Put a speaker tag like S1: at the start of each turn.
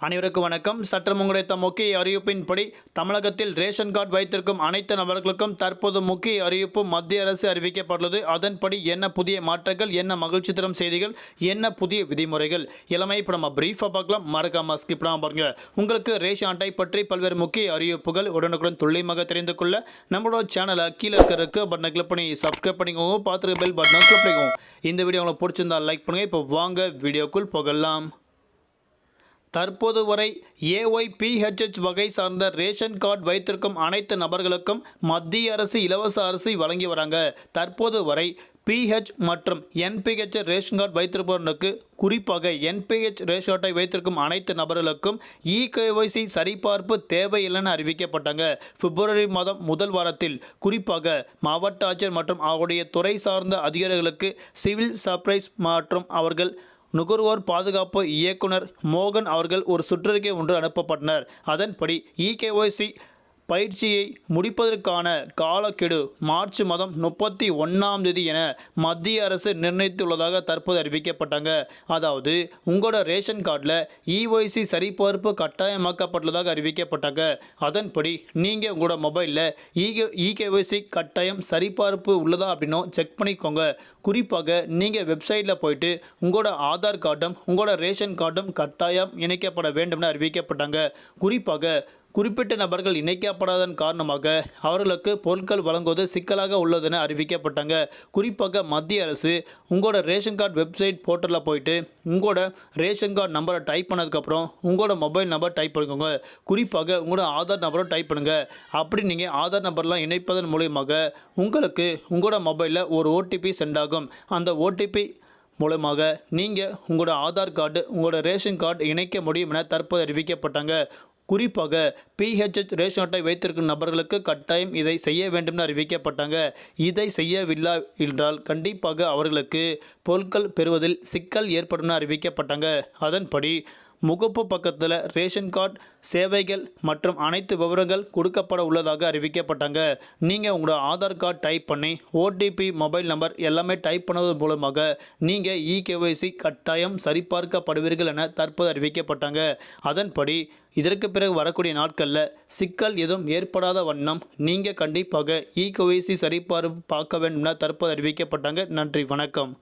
S1: அனைவருக்கும் வணக்கம். சற்றம் கிடைத்த முக்கிய அறிவிப்பின்படி தமிழகத்தில் ரேஷன் கார்டு வைத்திருக்கும் அனைத்து நபர்களுக்கும் தற்போது முக்கிய அறிவிப்பு மத்திய அரசு அறிவிக்கப்பட்டுள்ளது. அதன்படி என்ன புதிய மாற்றங்கள், என்ன மகிழ்ச்சி தரும் செய்திகள், என்ன புதிய விதிமுறைகள் எல்லாமே இப்போ நம்ம பிரீஃபாக பார்க்கலாம். மறக்காம ஸ்கிப் பண்ணாம பாருங்க. உங்களுக்கு ரேஷன் அட்டை பற்றி பல்வேறு முக்கிய அறிவிப்புகள் உடனுக்குடன் துல்லியமாக தெரிந்து கொள்ள நம்மளோட சேனலை கீழே இருக்கிற பட்டனை கிளிக் பண்ணி சப்ஸ்கிரைப் பண்ணிக்கோங்க. பார்த்துருக்க பெல் பட்டனை கிளிக் பண்ணிக்கோங்க. இந்த வீடியோ உங்களுக்கு பிடிச்சிருந்தா லைக் பண்ணுங்க. இப்போ வாங்க வீடியோக்குள் போகலாம். தற்போது வரை ஏஒய்பிஹெச்ஹெச் வகை சார்ந்த ரேஷன் கார்டு வைத்திருக்கும் அனைத்து நபர்களுக்கும் மத்திய அரசு இலவச அரிசி வழங்கி வராங்க. தற்போது வரை பிஹெச் மற்றும் என்பிஹெச் ரேஷன் கார்டு வைத்திருப்பவர்களுக்கு, குறிப்பாக என்பிஹெச் ரேஷன் அட்டை வைத்திருக்கும் அனைத்து நபர்களுக்கும் இகேஒய்சி சரிபார்ப்பு தேவையில்லைன்னு அறிவிக்கப்பட்டாங்க. பிப்ரவரி மாதம் முதல் வாரத்தில் குறிப்பாக மாவட்ட ஆட்சியர் மற்றும் அவருடைய துறை சார்ந்த அதிகாரிகளுக்கு சிவில் சப்ளைஸ் மற்றும் அவர்கள் நுகர்வோர் பாதுகாப்பு இயக்குனர் மோகன் அவர்கள் ஒரு சுற்றறிக்கை ஒன்று அனுப்பப்பட்டனர். அதன்படி இகேஒய்சி பயிற்சியை முடிப்பதற்கான காலக்கெடு மார்ச் மாதம் 31 என மத்திய அரசு நிர்ணயித்துள்ளதாக தற்போது அறிவிக்கப்பட்டாங்க. அதாவது உங்களோட ரேஷன் கார்டில் இஒய்சி சரிபார்ப்பு கட்டாயமாக்கப்பட்டுள்ளதாக அறிவிக்கப்பட்டாங்க. அதன்படி நீங்கள் உங்களோட மொபைலில் இகேஒய்சி கட்டாயம் சரிபார்ப்பு உள்ளதா அப்படின்னும் செக் பண்ணிக்கோங்க. குறிப்பாக நீங்கள் வெப்சைட்டில் போயிட்டு உங்களோட ஆதார் கார்டும் உங்களோட ரேஷன் கார்டும் கட்டாயம் இணைக்கப்பட வேண்டும்னு அறிவிக்கப்பட்டாங்க. குறிப்பாக குறிப்பிட்ட நபர்கள் இணைக்கப்படாதன் காரணமாக அவர்களுக்கு பொருட்கள் வழங்குவது சிக்கலாக உள்ளதுன்னு அறிவிக்கப்பட்டாங்க. குறிப்பாக மத்திய அரசு உங்களோட ரேஷன் கார்டு வெப்சைட் போர்ட்டலில் போயிட்டு உங்களோட ரேஷன் கார்டு நம்பரை டைப் பண்ணதுக்கப்புறம் உங்களோட மொபைல் நம்பர் டைப் பண்ணிக்கோங்க. குறிப்பாக உங்களோட ஆதார் நம்பரை டைப் பண்ணுங்கள். அப்படி நீங்கள் ஆதார் நம்பர்லாம் இணைப்பதன் மூலியமாக உங்களுக்கு உங்களோட மொபைலில் ஒரு ஓடிபி சென்ட் ஆகும். அந்த ஓடிபி மூலமாக நீங்கள் உங்களோட ஆதார் கார்டு உங்களோட ரேஷன் கார்டு இணைக்க முடியும் என தற்போது அறிவிக்கப்பட்டாங்க. குறிப்பாக பிஹெச்ஹெச் ரேஷன் அட்டை வைத்திருக்கும் நபர்களுக்கு கட்டாயம் இதை செய்ய வேண்டும் அறிவிக்கப்பட்டாங்க. இதை செய்யவில்லை என்றால் கண்டிப்பாக அவர்களுக்கு பொருட்கள் பெறுவதில் சிக்கல் ஏற்படும் அறிவிக்கப்பட்டாங்க. அதன்படி முகப்பு பக்கத்தில் ரேஷன் கார்டு சேவைகள் மற்றும் அனைத்து விவரங்கள் கொடுக்கப்பட உள்ளதாக அறிவிக்கப்பட்டாங்க. நீங்கள் உங்களோட ஆதார் கார்டு டைப் பண்ணி ஓடிபி மொபைல் நம்பர் எல்லாமே டைப் பண்ணுவது மூலமாக நீங்கள் இகேஒய்சி கட்டாயம் சரிபார்க்கப்படுவீர்கள் என தற்போது அறிவிக்கப்பட்டாங்க. அதன்படி இதற்கு பிறகு வரக்கூடிய நாட்களில் சிக்கல் எதுவும் ஏற்படாத வண்ணம் நீங்கள் கண்டிப்பாக இகேஒய்சி சரிபார்ப்பு பார்க்க வேண்டும் என தற்போது அறிவிக்கப்பட்டாங்க. நன்றி, வணக்கம்.